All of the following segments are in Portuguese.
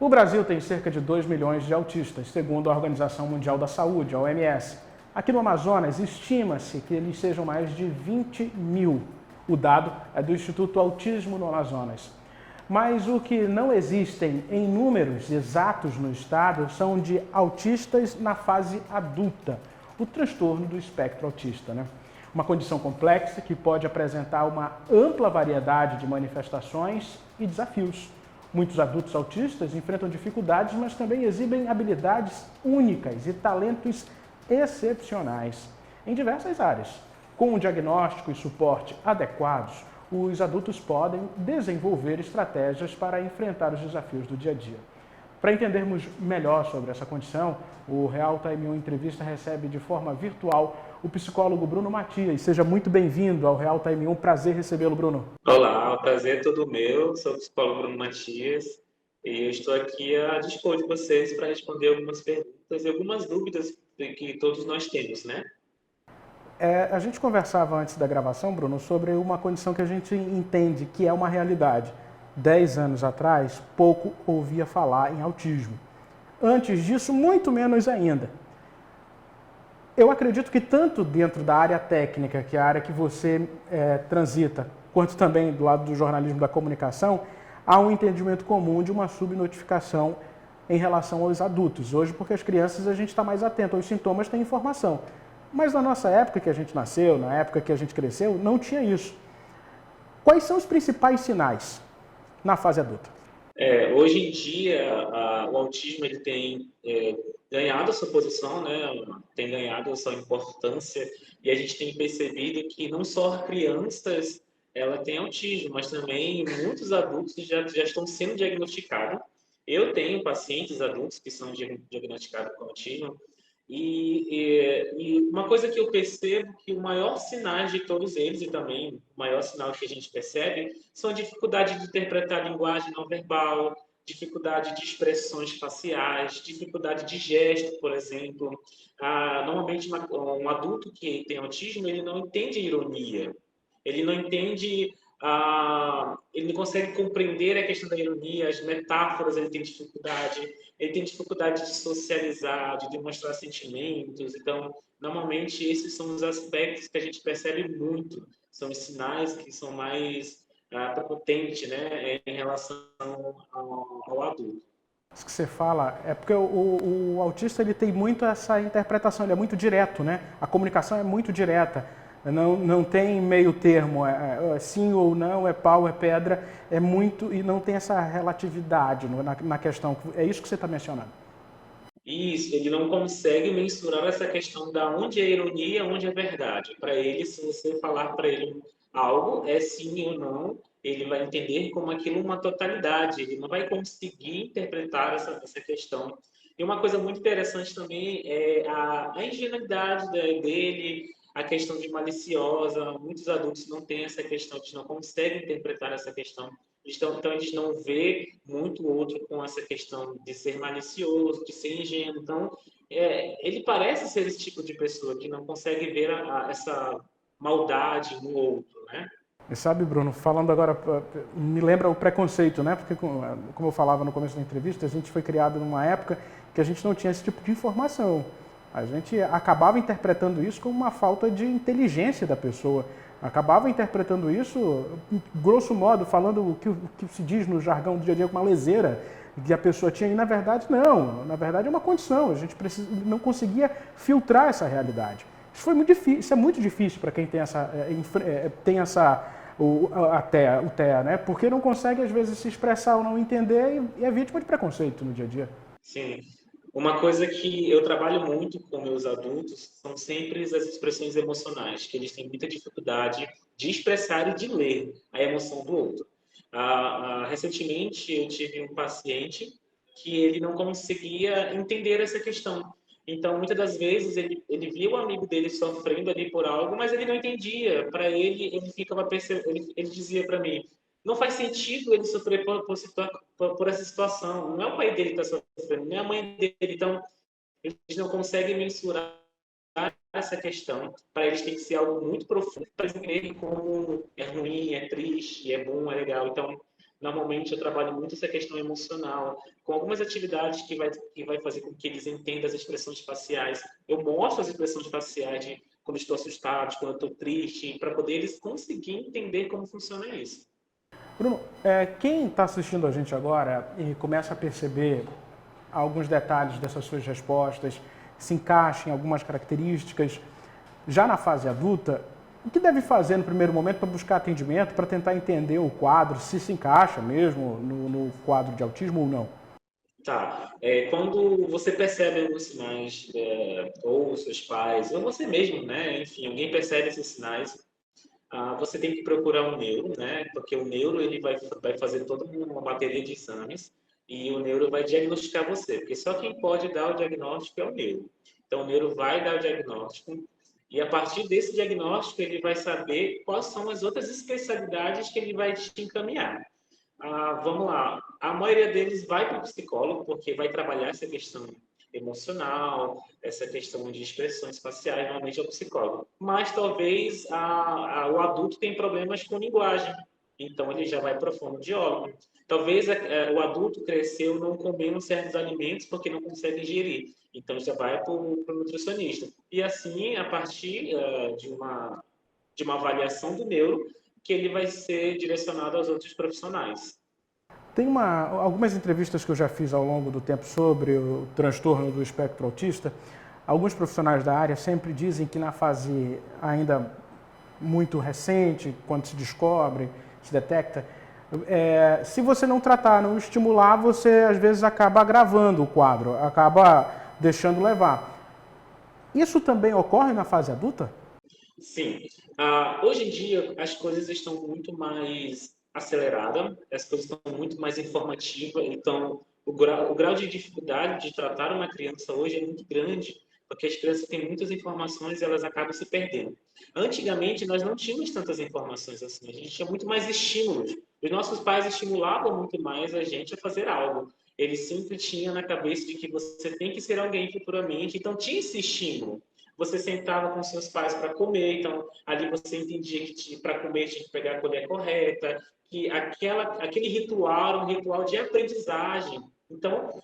O Brasil tem cerca de 2 milhões de autistas, segundo a Organização Mundial da Saúde, a OMS. Aqui no Amazonas, estima-se que eles sejam mais de 20 mil. O dado é do Instituto Autismo no Amazonas. Mas o que não existem em números exatos no estado são de autistas na fase adulta, o transtorno do espectro autista, né? Uma condição complexa que pode apresentar uma ampla variedade de manifestações e desafios. Muitos adultos autistas enfrentam dificuldades, mas também exibem habilidades únicas e talentos excepcionais em diversas áreas. Com um diagnóstico e suporte adequados, os adultos podem desenvolver estratégias para enfrentar os desafios do dia a dia. Para entendermos melhor sobre essa condição, o Real Time 1 Entrevista recebe de forma virtual o psicólogo Bruno Matias. Seja muito bem-vindo ao Real Time 1. Prazer recebê-lo, Bruno. Olá, o prazer é todo meu. Sou o psicólogo Bruno Matias e eu estou aqui a dispor de vocês para responder algumas perguntas e algumas dúvidas que todos nós temos, né? A gente conversava antes da gravação, Bruno, sobre uma condição que a gente entende que é uma realidade. 10 anos atrás, pouco ouvia falar em autismo. Antes disso, muito menos ainda. Eu acredito que tanto dentro da área técnica, que é a área que você transita, quanto também do lado do jornalismo da comunicação, há um entendimento comum de uma subnotificação em relação aos adultos. Hoje, porque as crianças a gente está mais atento aos sintomas, tem informação. Mas na nossa época que a gente nasceu, na época que a gente cresceu, não tinha isso. Quais são os principais sinais na fase adulta? Hoje em dia, o autismo ele tem ganhado a sua posição, né? Tem ganhado a sua importância e a gente tem percebido que não só crianças ela tem autismo, mas também muitos adultos já estão sendo diagnosticados. Eu tenho pacientes adultos que são diagnosticados com autismo e uma coisa que eu percebo que o maior sinal de todos eles, e também o maior sinal que a gente percebe, são a dificuldade de interpretar a linguagem não verbal, dificuldade de expressões faciais, dificuldade de gesto, por exemplo. Normalmente, um adulto que tem autismo, ele não entende ironia, ele não entende, ele não consegue compreender a questão da ironia, as metáforas, ele tem dificuldade de socializar, de demonstrar sentimentos. Então, normalmente, esses são os aspectos que a gente percebe muito, são os sinais que são mais prepotentes, né, em relação ao adulto. Isso que você fala é porque o autista ele tem muito essa interpretação, ele é muito direto, né? A comunicação é muito direta, não tem meio termo, é sim ou não, é pau, é pedra, é muito, e não tem essa relatividade na questão. É isso que você está mencionando. Isso, ele não consegue mensurar essa questão da onde é ironia, onde é verdade. Para ele, se você falar para ele algo, é sim ou não, ele vai entender como aquilo uma totalidade, ele não vai conseguir interpretar essa questão. E uma coisa muito interessante também é a ingenuidade dele, a questão de maliciosa. Muitos adultos não têm essa questão, eles não conseguem interpretar essa questão. Então, eles não vê muito o outro com essa questão de ser malicioso, de ser ingênuo. Então, ele parece ser esse tipo de pessoa que não consegue ver essa maldade no outro, né? E sabe, Bruno, falando agora, me lembra o preconceito, né? Porque, como eu falava no começo da entrevista, a gente foi criado numa época que a gente não tinha esse tipo de informação. A gente acabava interpretando isso como uma falta de inteligência da pessoa. Acabava interpretando isso, grosso modo, falando o que se diz no jargão do dia a dia, com uma leseira que a pessoa tinha. E, na verdade, não. Na verdade, é uma condição. A gente não conseguia filtrar essa realidade. Isso foi muito difícil. Isso é muito difícil para quem tem o TEA, né? Porque não consegue, às vezes, se expressar ou não entender e é vítima de preconceito no dia a dia. Sim. Uma coisa que eu trabalho muito com meus adultos são sempre as expressões emocionais, que eles têm muita dificuldade de expressar e de ler a emoção do outro. Recentemente, eu tive um paciente que ele não conseguia entender essa questão. Então, muitas das vezes, ele via o amigo dele sofrendo ali por algo, mas ele não entendia. Para ele, ele dizia para mim, não faz sentido ele sofrer por essa situação. Não é o pai dele que está sofrendo, não é a mãe dele. Então, eles não conseguem mensurar essa questão. Para eles tem que ser algo muito profundo para eles entenderem como é ruim, é triste, é bom, é legal. Então, Normalmente eu trabalho muito essa questão emocional, com algumas atividades que vai fazer com que eles entendam as expressões faciais. Eu mostro as expressões faciais de quando estou assustado, quando estou triste, para poder eles conseguirem entender como funciona isso. Bruno, quem está assistindo a gente agora e começa a perceber alguns detalhes dessas suas respostas, se encaixa em algumas características, já na fase adulta, o que deve fazer no primeiro momento para buscar atendimento, para tentar entender o quadro, se encaixa mesmo no quadro de autismo ou não? Tá. Quando você percebe alguns sinais, ou os seus pais, ou você mesmo, né? Enfim, alguém percebe esses sinais, você tem que procurar um neuro, né? Porque o neuro ele vai fazer toda uma bateria de exames e o neuro vai diagnosticar você, porque só quem pode dar o diagnóstico é o neuro. Então, o neuro vai dar o diagnóstico e a partir desse diagnóstico ele vai saber quais são as outras especialidades que ele vai te encaminhar. Vamos lá. A maioria deles vai para o psicólogo, porque vai trabalhar essa questão emocional, essa questão de expressões faciais, normalmente é o psicólogo. Mas talvez o adulto tenha problemas com linguagem, então ele já vai para o fonoaudiólogo. Talvez o adulto cresceu não comendo certos alimentos porque não consegue ingerir, então já vai para o nutricionista. E assim, a partir de uma avaliação do neuro, que ele vai ser direcionado aos outros profissionais. Tem algumas entrevistas que eu já fiz ao longo do tempo sobre o transtorno do espectro autista. Alguns profissionais da área sempre dizem que na fase ainda muito recente, quando se descobre, se detecta, se você não tratar, não estimular, você às vezes acaba agravando o quadro, acaba deixando levar. Isso também ocorre na fase adulta? Sim. Hoje em dia, as coisas estão muito mais aceleradas, as coisas estão muito mais informativas, então o grau de dificuldade de tratar uma criança hoje é muito grande, porque as crianças têm muitas informações e elas acabam se perdendo. Antigamente, nós não tínhamos tantas informações assim, a gente tinha muito mais estímulos. Os nossos pais estimulavam muito mais a gente a fazer algo. Eles sempre tinham na cabeça de que você tem que ser alguém futuramente, então tinha esse estímulo. Você sentava com seus pais para comer, então ali você entendia que para comer tinha que pegar a colher correta, que aquele ritual era um ritual de aprendizagem. Então,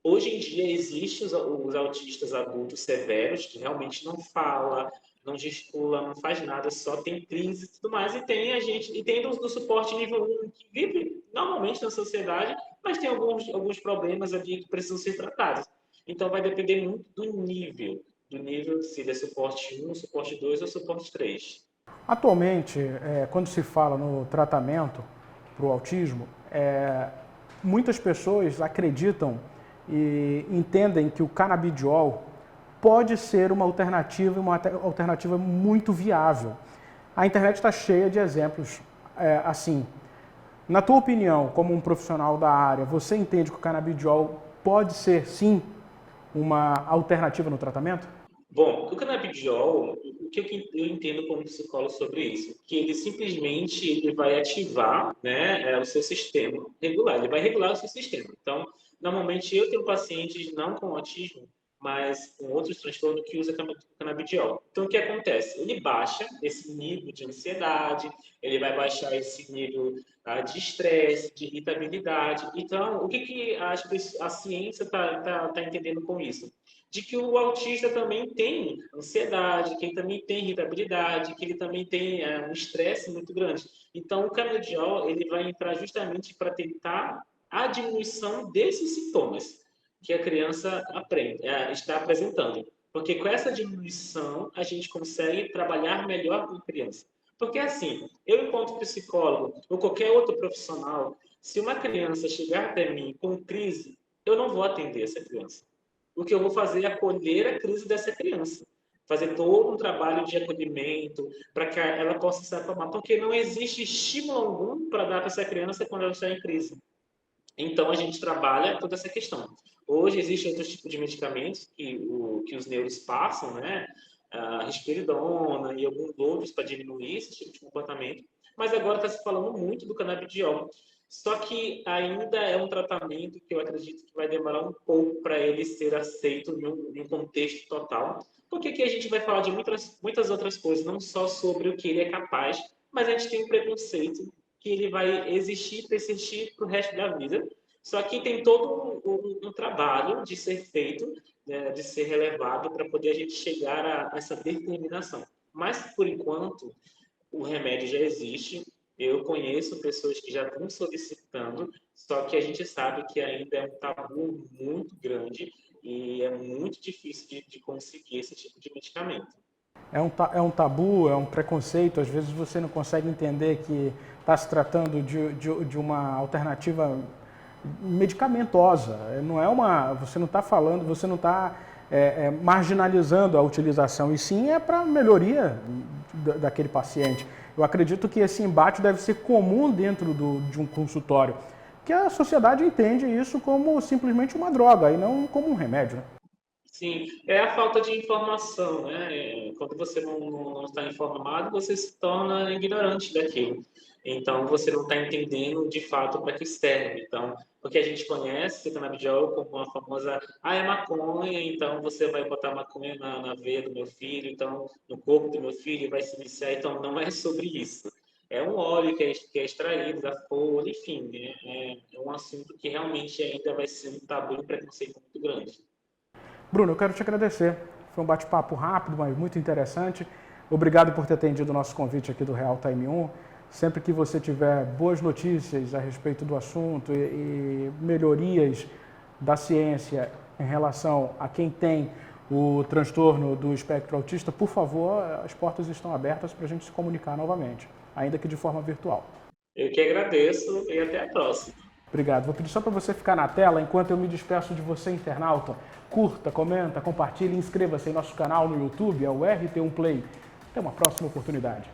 hoje em dia existem os autistas adultos severos que realmente não fala, não gesticula, não faz nada, só tem crise e tudo mais, e tem a gente e tem do suporte nível 1 que vive normalmente na sociedade, mas tem alguns problemas ali que precisam ser tratados. Então vai depender muito do nível se ele é suporte 1, suporte 2 ou suporte 3. Atualmente, quando se fala no tratamento para o autismo, muitas pessoas acreditam e entendem que o canabidiol pode ser uma alternativa muito viável. A internet está cheia de exemplos assim. Na tua opinião, como um profissional da área, você entende que o canabidiol pode ser, sim, uma alternativa no tratamento? Bom, o canabidiol, o que eu entendo como psicólogo sobre isso? Que ele simplesmente ele vai ativar, né, o seu sistema regular, ele vai regular o seu sistema. Então, normalmente eu tenho pacientes não com autismo, mas com outros transtornos que usam canabidiol. Então, o que acontece? Ele baixa esse nível de ansiedade, ele vai baixar esse nível de estresse, de irritabilidade. Então, o que a ciência está entendendo com isso? De que o autista também tem ansiedade, que ele também tem irritabilidade, que ele também tem um estresse muito grande. Então, o canabidiol ele vai entrar justamente para tentar a diminuição desses sintomas que a criança está apresentando. Porque com essa diminuição, a gente consegue trabalhar melhor com a criança. Porque assim, eu enquanto psicólogo ou qualquer outro profissional, se uma criança chegar até mim com crise, eu não vou atender essa criança. O que eu vou fazer é acolher a crise dessa criança. Fazer todo um trabalho de acolhimento para que ela possa se acalmar, porque não existe estímulo algum para dar para essa criança quando ela está em crise. Então, a gente trabalha toda essa questão. Hoje, existem outros tipos de medicamentos que os neuros passam, né? A risperidona e alguns outros para diminuir esse tipo de comportamento. Mas agora está se falando muito do canabidiol. Só que ainda é um tratamento que eu acredito que vai demorar um pouco para ele ser aceito em um contexto total. Porque aqui a gente vai falar de muitas outras coisas, não só sobre o que ele é capaz, mas a gente tem um preconceito que ele vai existir, persistir para o resto da vida. Só que tem todo um trabalho de ser feito, né, de ser relevado para poder a gente chegar a essa determinação. Mas, por enquanto, o remédio já existe. Eu conheço pessoas que já estão solicitando, só que a gente sabe que ainda é um tabu muito grande e é muito difícil de conseguir esse tipo de medicamento. É um tabu, é um preconceito, às vezes você não consegue entender que está se tratando de uma alternativa medicamentosa. Não é você não está falando, você não está marginalizando a utilização, e sim é para melhoria daquele paciente. Eu acredito que esse embate deve ser comum dentro de um consultório, que a sociedade entende isso como simplesmente uma droga e não como um remédio, né? Sim, é a falta de informação, né? Quando você não está informado, você se torna ignorante daquilo. Então, você não está entendendo de fato para que serve. Então, porque a gente conhece o canabidiol como uma famosa, é maconha, então você vai botar maconha na veia do meu filho, então no corpo do meu filho vai se iniciar. Então, não é sobre isso. É um óleo que é extraído da folha, enfim, né? É um assunto que realmente ainda vai ser um tabu e um preconceito muito grande. Bruno, eu quero te agradecer. Foi um bate-papo rápido, mas muito interessante. Obrigado por ter atendido o nosso convite aqui do Real Time 1. Sempre que você tiver boas notícias a respeito do assunto e melhorias da ciência em relação a quem tem o transtorno do espectro autista, por favor, as portas estão abertas para a gente se comunicar novamente, ainda que de forma virtual. Eu que agradeço e até a próxima. Obrigado. Vou pedir só para você ficar na tela enquanto eu me despeço de você, internauta. Curta, comenta, compartilhe e inscreva-se em nosso canal no YouTube, é o RT1 Play. Até uma próxima oportunidade.